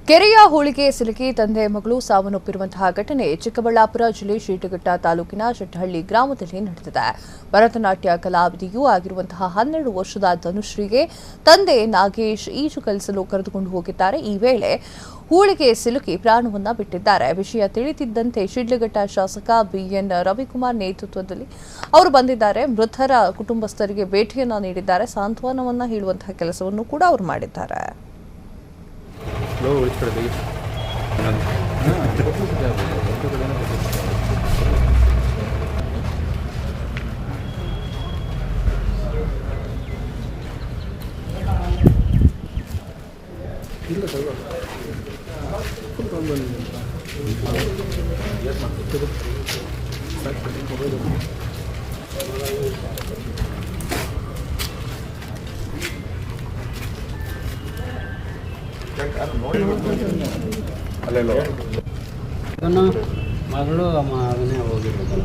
ಕೆರೆಯ ಹೂಳಿಗೆ ಸಿಲುಕಿ ತಂದೆ ಮಗಳು ಸಾವನ್ನಪ್ಪಿರುವಂತಹ ಘಟನೆ ಚಿಕ್ಕಬಳ್ಳಾಪುರ ಜಿಲ್ಲೆ ಶಿಡ್ಲಘಟ್ಟ ತಾಲೂಕಿನ ಶೆಟ್ಟಹಳ್ಳಿ ಗ್ರಾಮದಲ್ಲಿ ನಡೆದಿದೆ. ಭರತನಾಟ್ಯ ಕಲಾವಿದೆಯೂ ಆಗಿರುವಂತಹ 12 ವರ್ಷದ ಧನುಶ್ರೀಗೆ ತಂದೆ ನಾಗೇಶ್ ಈಜು ಕಲಿಸಲು ಕರೆದುಕೊಂಡು ಹೋಗಿದ್ದಾರೆ. ಈ ವೇಳೆ ಹೂಳಿಗೆ ಸಿಲುಕಿ ಪ್ರಾಣವನ್ನ ಬಿಟ್ಟಿದ್ದಾರೆ. ವಿಷಯ ತಿಳಿದಿದ್ದಂತೆ ಶಿಡ್ಲಘಟ್ಟ ಶಾಸಕ ಬಿಎನ್ ರವಿಕುಮಾರ್ ನೇತೃತ್ವದಲ್ಲಿ ಅವರು ಬಂದಿದ್ದಾರೆ. ಮೃತರ ಕುಟುಂಬಸ್ಥರಿಗೆ ಭೇಟಿಯನ್ನ ನೀಡಿದ್ದಾರೆ. ಸಾಂತ್ವನವನ್ನ ಹೇಳುವಂತಹ ಕೆಲಸವನ್ನು ಕೂಡ ಅವರು ಮಾಡಿದ್ದಾರೆ. ಮಗಳು ಮಗನೇ ಹೋಗಿರೋದು.